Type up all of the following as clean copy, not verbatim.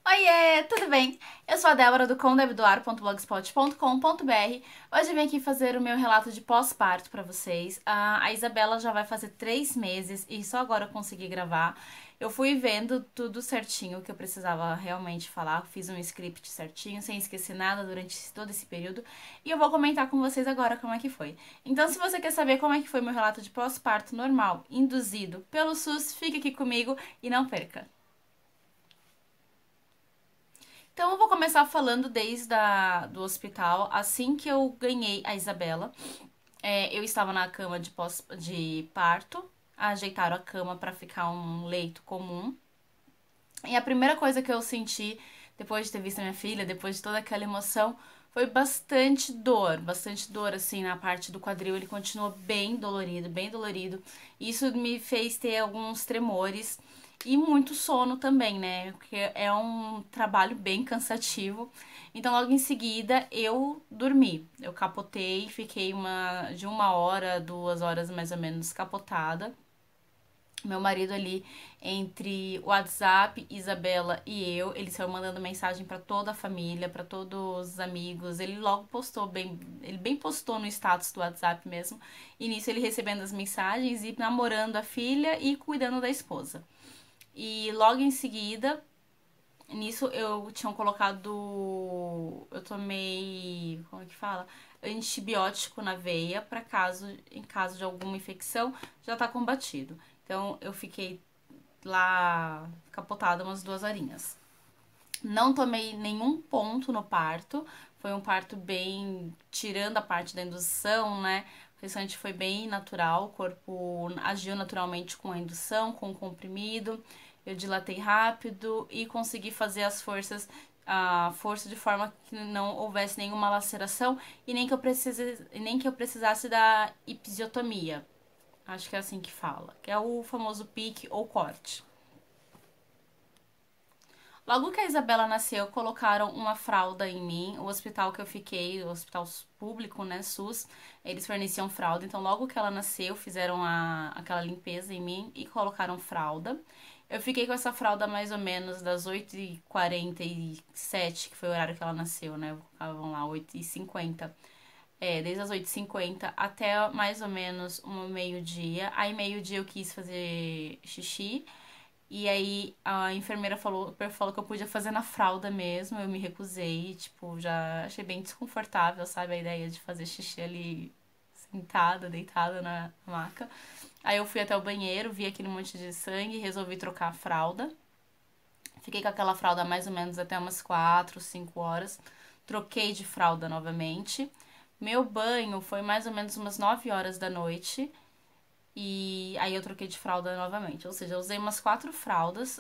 Oiê, tudo bem? Eu sou a Débora do condebidoar.blogspot.com.br. Hoje eu vim aqui fazer o meu relato de pós-parto pra vocês. A Isabela já vai fazer 3 meses e só agora eu consegui gravar. Eu fui vendo tudo certinho que eu precisava realmente falar, fiz um script certinho, sem esquecer nada durante todo esse período. E eu vou comentar com vocês agora como é que foi. Então, se você quer saber como é que foi meu relato de pós-parto normal, induzido pelo SUS, fique aqui comigo e não perca. Então eu vou começar falando do hospital. Assim que eu ganhei a Isabela, eu estava na cama de parto, ajeitaram a cama para ficar um leito comum. E a primeira coisa que eu senti, depois de ter visto a minha filha, depois de toda aquela emoção, foi bastante dor, assim, na parte do quadril. Ele continuou bem dolorido, bem dolorido. Isso me fez ter alguns tremores e muito sono também, né? Porque é um trabalho bem cansativo. Então, logo em seguida, eu dormi. Eu capotei, fiquei de 1 hora, 2 horas mais ou menos capotada. Meu marido ali, entre o WhatsApp, Isabela e eu, ele saiu mandando mensagem pra toda a família, pra todos os amigos. Ele logo postou ele bem postou no status do WhatsApp mesmo. E nisso ele recebendo as mensagens e namorando a filha e cuidando da esposa. E logo em seguida, nisso eu tinha colocado, eu tomei, como é que fala? Antibiótico na veia para em caso de alguma infecção, já tá combatido. Então eu fiquei lá capotada umas 2 horinhas. Não tomei nenhum ponto no parto. Foi um parto bem, tirando a parte da indução, né? O restante foi bem natural. O corpo agiu naturalmente com a indução, com o comprimido. Eu dilatei rápido e consegui fazer a força de forma que não houvesse nenhuma laceração e nem que eu precisasse da episiotomia. Acho que é assim que fala, que é o famoso pique ou corte. Logo que a Isabela nasceu, colocaram uma fralda em mim. O hospital que eu fiquei, o hospital público, né, SUS, eles forneciam fralda. Então, logo que ela nasceu, fizeram aquela limpeza em mim e colocaram fralda. Eu fiquei com essa fralda mais ou menos das 8h47, que foi o horário que ela nasceu, né? Estavam lá 8h50. Desde as 8h50 até mais ou menos um meio-dia. Aí, meio-dia, eu quis fazer xixi. E aí a enfermeira falou que eu podia fazer na fralda mesmo, eu me recusei, tipo, já achei bem desconfortável, sabe, a ideia de fazer xixi ali sentada, deitada na maca. Aí eu fui até o banheiro, vi aquele monte de sangue, resolvi trocar a fralda. Fiquei com aquela fralda mais ou menos até umas 4, 5 horas. Troquei de fralda novamente. Meu banho foi mais ou menos umas 9 horas da noite. E aí eu troquei de fralda novamente. Ou seja, eu usei umas 4 fraldas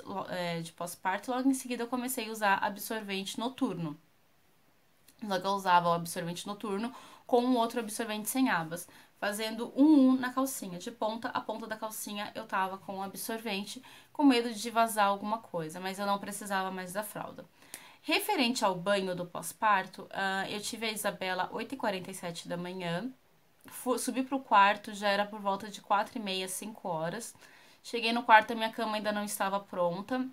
de pós-parto. Logo em seguida eu comecei a usar absorvente noturno. Só que eu usava o absorvente noturno com um outro absorvente sem abas. Fazendo um na calcinha. De ponta a ponta da calcinha eu tava com o absorvente, com medo de vazar alguma coisa. Mas eu não precisava mais da fralda. Referente ao banho do pós-parto, eu tive a Isabela 8h47 da manhã. Subi pro quarto, já era por volta de 4h30, 5 horas. Cheguei no quarto, a minha cama ainda não estava pronta.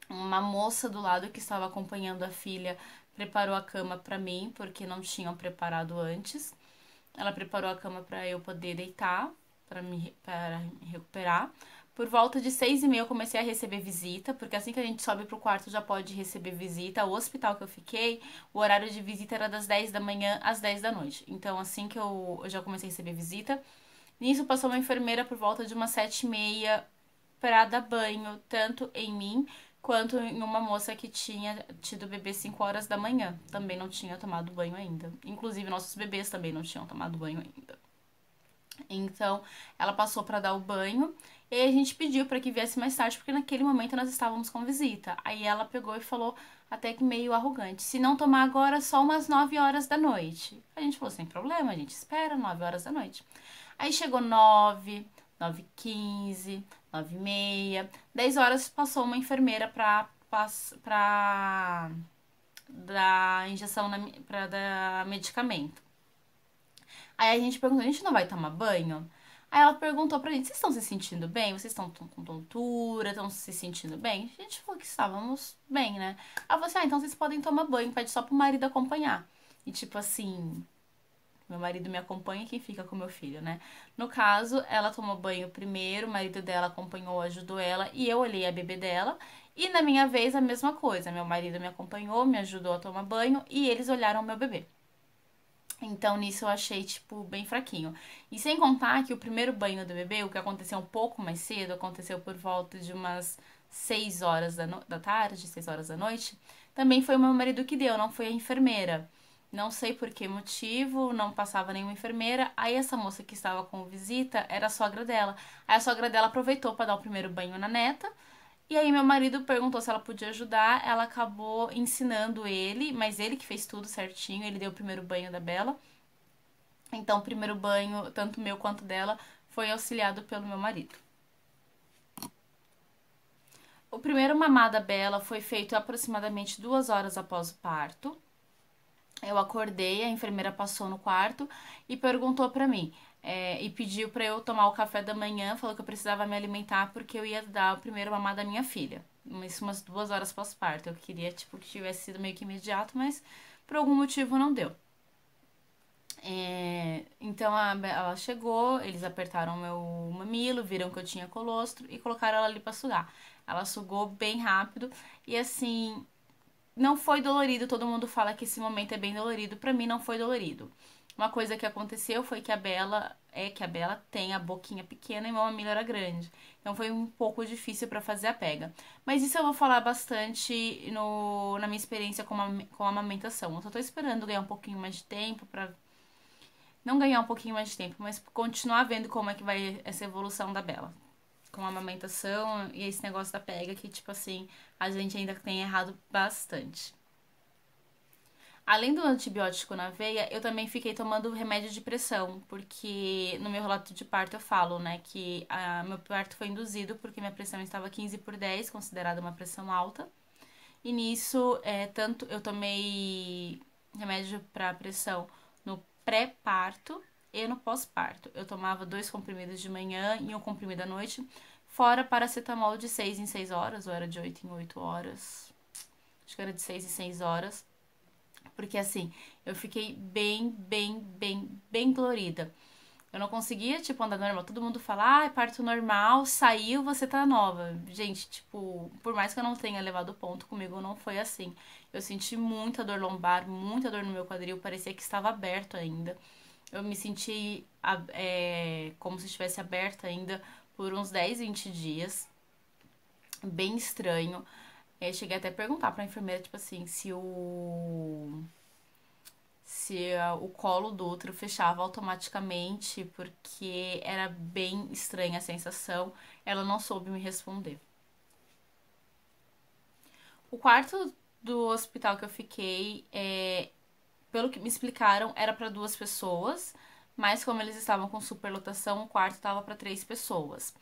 Uma moça do lado que estava acompanhando a filha preparou a cama para mim, porque não tinham preparado antes. Ela preparou a cama para eu poder deitar, para me recuperar. Por volta de 6h30 eu comecei a receber visita, porque assim que a gente sobe pro quarto já pode receber visita. O hospital que eu fiquei, o horário de visita era das 10 da manhã às 10 da noite. Então assim que eu já comecei a receber visita, nisso passou uma enfermeira por volta de umas 7h30 para dar banho, tanto em mim quanto em uma moça que tinha tido bebê 5 horas da manhã. Também não tinha tomado banho ainda. Inclusive nossos bebês também não tinham tomado banho ainda. Então, ela passou para dar o banho e a gente pediu para que viesse mais tarde, porque naquele momento nós estávamos com visita. Aí ela pegou e falou, até que meio arrogante: se não tomar agora, só umas 9 horas da noite. A gente falou: sem problema, a gente espera 9 horas da noite. Aí chegou 9, 9h15, 9h30, 10 horas passou uma enfermeira pra dar injeção, pra dar medicamento. Aí a gente perguntou: a gente não vai tomar banho? Aí ela perguntou pra gente, vocês estão se sentindo bem? Vocês estão com tontura? Estão se sentindo bem? A gente falou que estávamos bem, né? Ela falou assim, então vocês podem tomar banho, pede só pro marido acompanhar. E tipo assim, meu marido me acompanha e quem fica com meu filho, né? No caso, ela tomou banho primeiro, o marido dela acompanhou, ajudou ela e eu olhei a bebê dela. E na minha vez, a mesma coisa. Meu marido me acompanhou, me ajudou a tomar banho e eles olharam o meu bebê. Então, nisso eu achei, tipo, bem fraquinho. E sem contar que o primeiro banho do bebê, o que aconteceu um pouco mais cedo, aconteceu por volta de umas 6 horas da tarde, 6 horas da noite, também foi o meu marido que deu, não foi a enfermeira. Não sei por que motivo, não passava nenhuma enfermeira. Aí essa moça que estava com visita era a sogra dela. Aí a sogra dela aproveitou para dar o primeiro banho na neta. E aí meu marido perguntou se ela podia ajudar, ela acabou ensinando ele, mas ele que fez tudo certinho, ele deu o primeiro banho da Bela. Então o primeiro banho, tanto meu quanto dela, foi auxiliado pelo meu marido. O primeiro mamar da Bela foi feito aproximadamente 2 horas após o parto. Eu acordei, a enfermeira passou no quarto e perguntou pra mim, e pediu pra eu tomar o café da manhã, falou que eu precisava me alimentar porque eu ia dar o primeiro mamar da minha filha. Isso umas 2 horas pós-parto. Eu queria, tipo, que tivesse sido meio que imediato, mas por algum motivo não deu. Então ela chegou, eles apertaram meu mamilo, viram que eu tinha colostro e colocaram ela ali pra sugar. Ela sugou bem rápido e assim, não foi dolorido, todo mundo fala que esse momento é bem dolorido, pra mim não foi dolorido. Uma coisa que aconteceu foi que a Bela tem a boquinha pequena e meu mamilo era grande. Então foi um pouco difícil pra fazer a pega. Mas isso eu vou falar bastante na minha experiência com a amamentação. Eu só tô esperando ganhar um pouquinho mais de tempo pra não ganhar um pouquinho mais de tempo, mas continuar vendo como é que vai essa evolução da Bela. Com a amamentação e esse negócio da pega que, tipo assim, a gente ainda tem errado bastante. Além do antibiótico na veia, eu também fiquei tomando remédio de pressão, porque no meu relato de parto eu falo, né, que meu parto foi induzido porque minha pressão estava 15/10, considerada uma pressão alta. E nisso, tanto eu tomei remédio para pressão no pré-parto e no pós-parto. Eu tomava 2 comprimidos de manhã e um comprimido à noite, fora paracetamol de 6 em 6 horas, ou era de 8 em 8 horas. Acho que era de 6 em 6 horas. Porque assim, eu fiquei bem dolorida. Eu não conseguia, tipo, andar normal. Todo mundo fala, ah, é parto normal, saiu, você tá nova. Gente, tipo, por mais que eu não tenha levado ponto, comigo não foi assim. Eu senti muita dor lombar, muita dor no meu quadril, parecia que estava aberto ainda. Eu me senti como se estivesse aberta ainda por uns 10, 20 dias. Bem estranho. Cheguei até a perguntar pra enfermeira, tipo assim, se o colo do útero fechava automaticamente, porque era bem estranha a sensação. Ela não soube me responder. O quarto do hospital que eu fiquei, pelo que me explicaram, era para 2 pessoas, mas como eles estavam com superlotação, o quarto estava para 3 pessoas.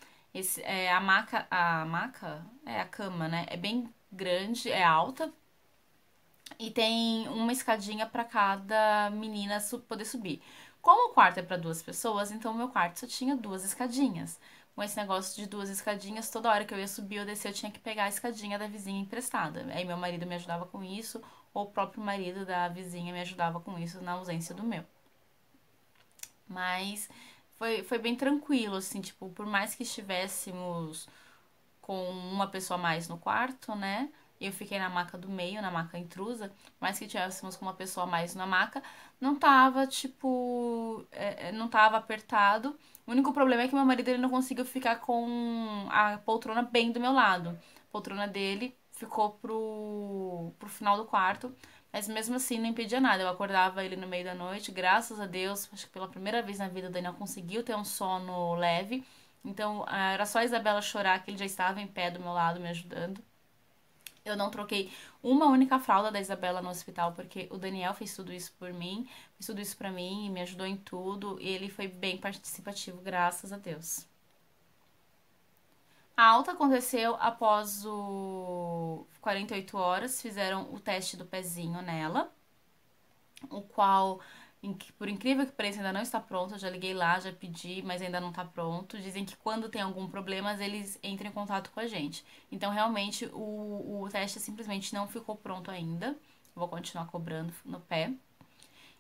A cama, né? É bem grande, é alta, e tem uma escadinha para cada menina poder subir. Como o quarto é para 2 pessoas, então o meu quarto só tinha 2 escadinhas. Com esse negócio de 2 escadinhas, toda hora que eu ia subir ou descer, eu tinha que pegar a escadinha da vizinha emprestada. Aí meu marido me ajudava com isso, ou o próprio marido da vizinha me ajudava com isso na ausência do meu. Mas foi bem tranquilo, assim, tipo, por mais que estivéssemos com uma pessoa a mais no quarto, né? Eu fiquei na maca do meio, na maca intrusa, mas que tivéssemos com uma pessoa a mais na maca, não tava, tipo, não tava apertado. O único problema é que meu marido ele não conseguiu ficar com a poltrona bem do meu lado. A poltrona dele ficou pro final do quarto, mas mesmo assim não impedia nada. Eu acordava ele no meio da noite, graças a Deus, acho que pela primeira vez na vida o Daniel conseguiu ter um sono leve. Então, era só a Isabela chorar que ele já estava em pé do meu lado me ajudando. Eu não troquei uma única fralda da Isabela no hospital, porque o Daniel fez tudo isso por mim, fez tudo isso pra mim, me ajudou em tudo, e ele foi bem participativo, graças a Deus. A alta aconteceu após o 48 horas, fizeram o teste do pezinho nela, o qual Por incrível que pareça, ainda não está pronto. Eu já liguei lá, já pedi, mas ainda não está pronto. Dizem que quando tem algum problema, eles entram em contato com a gente. Então, realmente, o teste simplesmente não ficou pronto ainda. Vou continuar cobrando no pé.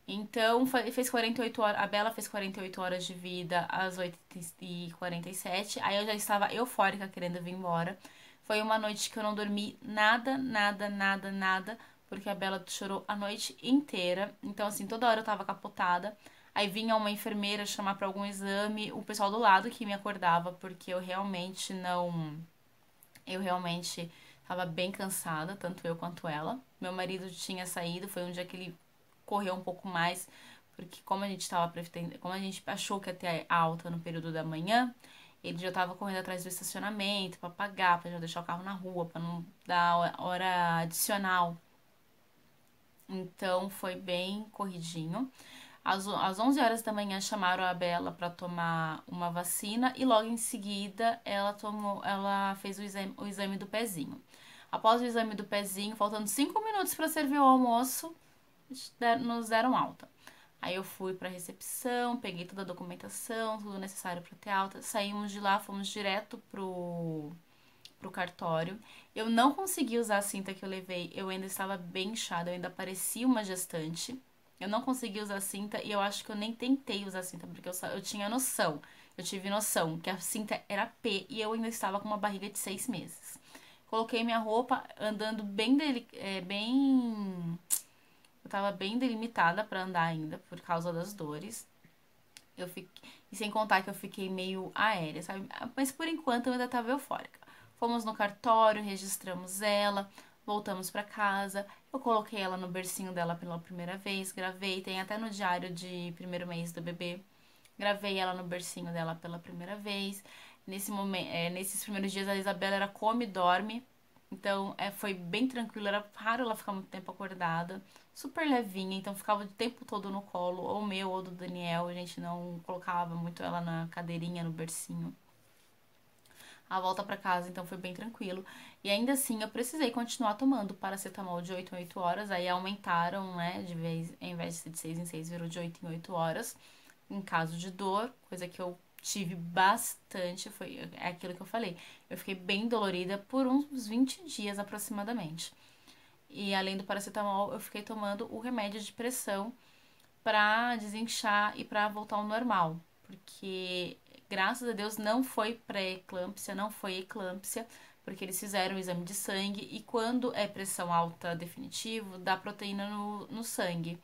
Então, fez 48 horas. A Bela fez 48 horas de vida às 8h47. Aí eu já estava eufórica, querendo vir embora. Foi uma noite que eu não dormi nada, nada, nada, nada, porque a Bela chorou a noite inteira. Então, assim, toda hora eu tava capotada. Aí vinha uma enfermeira chamar pra algum exame, o pessoal do lado que me acordava, porque eu realmente não. Eu realmente tava bem cansada, tanto eu quanto ela. Meu marido tinha saído, foi um dia que ele correu um pouco mais, porque como a gente achou que ia ter alta no período da manhã, ele já tava correndo atrás do estacionamento pra pagar, pra já deixar o carro na rua, pra não dar hora adicional. Então foi bem corridinho. Às 11 horas da manhã chamaram a Bela para tomar uma vacina e logo em seguida ela fez o exame do pezinho. Após o exame do pezinho, faltando 5 minutos para servir o almoço, nos deram alta. Aí eu fui para a recepção, peguei toda a documentação, tudo necessário para ter alta. Saímos de lá, fomos direto pro cartório. Eu não consegui usar a cinta que eu levei, eu ainda estava bem inchada, eu ainda parecia uma gestante. Eu não consegui usar a cinta e eu acho que eu nem tentei usar a cinta, porque eu tinha noção, eu tive noção que a cinta era P e eu ainda estava com uma barriga de 6 meses. Coloquei minha roupa andando bem. Eu tava bem delimitada para andar ainda por causa das dores. E sem contar que eu fiquei meio aérea, sabe? Mas por enquanto eu ainda tava eufórica. Fomos no cartório, registramos ela, voltamos para casa. Eu coloquei ela no bercinho dela pela primeira vez, gravei, tem até no diário de primeiro mês do bebê. Gravei ela no bercinho dela pela primeira vez. Nesses primeiros dias a Isabela era come e dorme. Então foi bem tranquilo, era raro ela ficar muito tempo acordada. Super levinha, então ficava o tempo todo no colo, ou meu ou do Daniel. A gente não colocava muito ela na cadeirinha, no bercinho. A volta pra casa, então foi bem tranquilo. E ainda assim, eu precisei continuar tomando paracetamol de 8 em 8 horas. Aí aumentaram, né? De vez, em vez de ser de 6 em 6, virou de 8 em 8 horas. Em caso de dor, coisa que eu tive bastante. É aquilo que eu falei. Eu fiquei bem dolorida por uns 20 dias aproximadamente. E além do paracetamol, eu fiquei tomando o remédio de pressão pra desinchar e pra voltar ao normal. Porque, graças a Deus, não foi pré-eclâmpsia, não foi eclâmpsia, porque eles fizeram o exame de sangue e quando é pressão alta definitivo, dá proteína no sangue,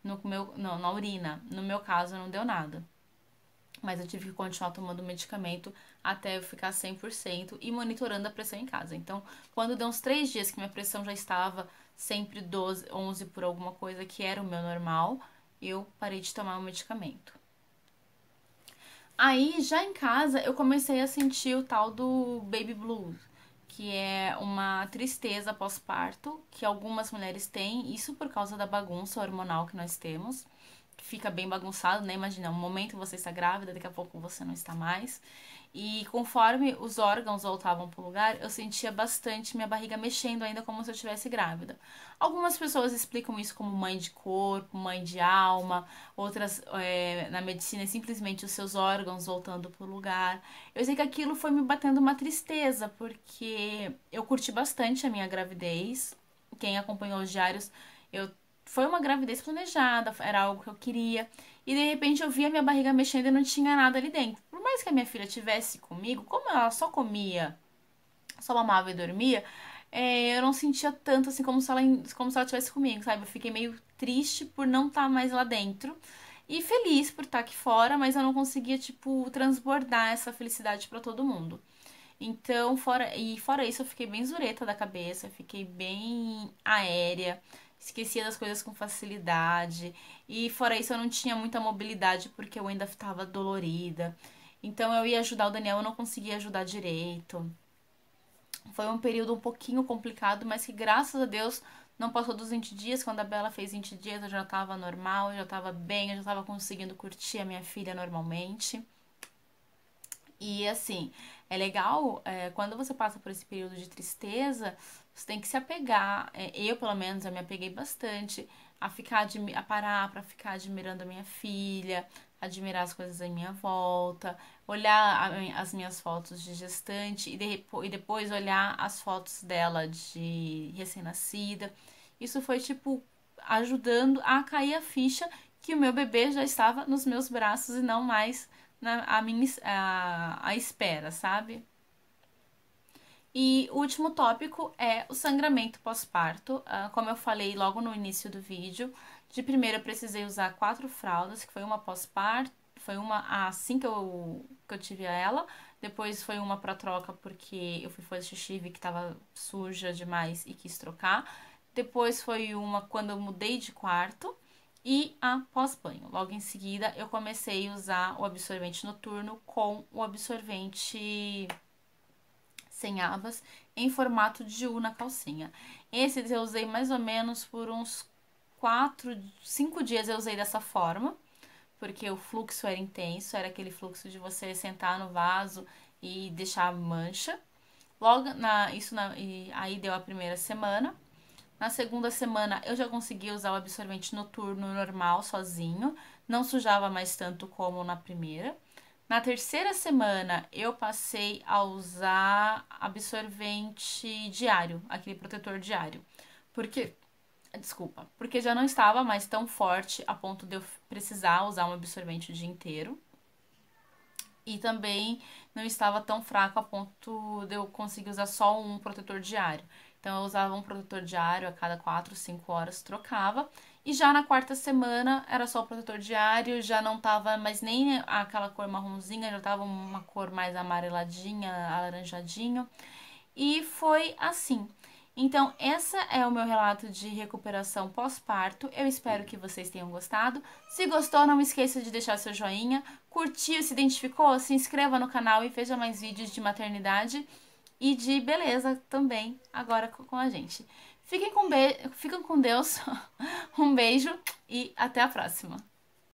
na urina. No meu caso, não deu nada. Mas eu tive que continuar tomando medicamento até eu ficar 100% e monitorando a pressão em casa. Então, quando deu uns 3 dias que minha pressão já estava sempre 12, 11 por alguma coisa, que era o meu normal, eu parei de tomar o medicamento. Aí, já em casa, eu comecei a sentir o tal do baby blues, que é uma tristeza pós-parto, que algumas mulheres têm, isso por causa da bagunça hormonal que nós temos, que fica bem bagunçado, né? Imagina, um momento você está grávida, daqui a pouco você não está mais. E conforme os órgãos voltavam pro lugar, eu sentia bastante minha barriga mexendo ainda como se eu estivesse grávida. Algumas pessoas explicam isso como mãe de corpo, mãe de alma, outras na medicina é simplesmente os seus órgãos voltando pro lugar. Eu sei que aquilo foi me batendo uma tristeza, porque eu curti bastante a minha gravidez. Quem acompanhou os diários, eu foi uma gravidez planejada, era algo que eu queria. E de repente eu via minha barriga mexendo e não tinha nada ali dentro. Por mais que a minha filha tivesse comigo, como ela só comia, só mamava e dormia, eu não sentia tanto assim como se ela tivesse comigo, sabe? Eu fiquei meio triste por não estar mais lá dentro. E feliz por estar aqui fora, mas eu não conseguia, tipo, transbordar essa felicidade pra todo mundo. Então, fora isso, eu fiquei bem zureta da cabeça, fiquei bem aérea, esquecia das coisas com facilidade. E fora isso, eu não tinha muita mobilidade porque eu ainda estava dolorida. Então, eu ia ajudar o Daniel, eu não conseguia ajudar direito. Foi um período um pouquinho complicado, mas que graças a Deus não passou dos 20 dias. Quando a Bela fez 20 dias, eu já estava normal, eu já estava bem, eu já estava conseguindo curtir a minha filha normalmente. E assim, é legal quando você passa por esse período de tristeza, você tem que se apegar. Eu, pelo menos, eu me apeguei bastante a parar para ficar admirando a minha filha, admirar as coisas à minha volta, olhar as minhas fotos de gestante e depois olhar as fotos dela de recém-nascida. Isso foi, tipo, ajudando a cair a ficha que o meu bebê já estava nos meus braços e não mais a espera, sabe? E o último tópico é o sangramento pós-parto. Como eu falei logo no início do vídeo, de primeiro eu precisei usar 4 fraldas, que foi uma pós-parto, foi uma assim que eu tive ela. Depois foi uma pra troca porque eu fui fazer xixi e vi que tava suja demais e quis trocar. Depois foi uma quando eu mudei de quarto e a pós-banho. Logo em seguida eu comecei a usar o absorvente noturno com o absorvente sem abas em formato de U na calcinha. Esses eu usei mais ou menos por uns 5 dias eu usei dessa forma, porque o fluxo era intenso, era aquele fluxo de você sentar no vaso e deixar mancha. E aí deu a primeira semana. Na segunda semana eu já consegui usar o absorvente noturno normal, sozinho. Não sujava mais tanto como na primeira. Na terceira semana eu passei a usar absorvente diário, aquele protetor diário. Porque, porque já não estava mais tão forte a ponto de eu precisar usar um absorvente o dia inteiro. E também não estava tão fraco a ponto de eu conseguir usar só um protetor diário. Então eu usava um protetor diário a cada 4, 5 horas, trocava. E já na quarta semana era só o protetor diário, já não tava mais nem aquela cor marronzinha, já tava uma cor mais amareladinha, alaranjadinho. E foi assim. Então, essa é o meu relato de recuperação pós-parto. Eu espero que vocês tenham gostado. Se gostou, não esqueça de deixar seu joinha. Curtiu, se identificou? Se inscreva no canal e veja mais vídeos de maternidade e de beleza também agora com a gente. Fiquem com Deus, um beijo e até a próxima.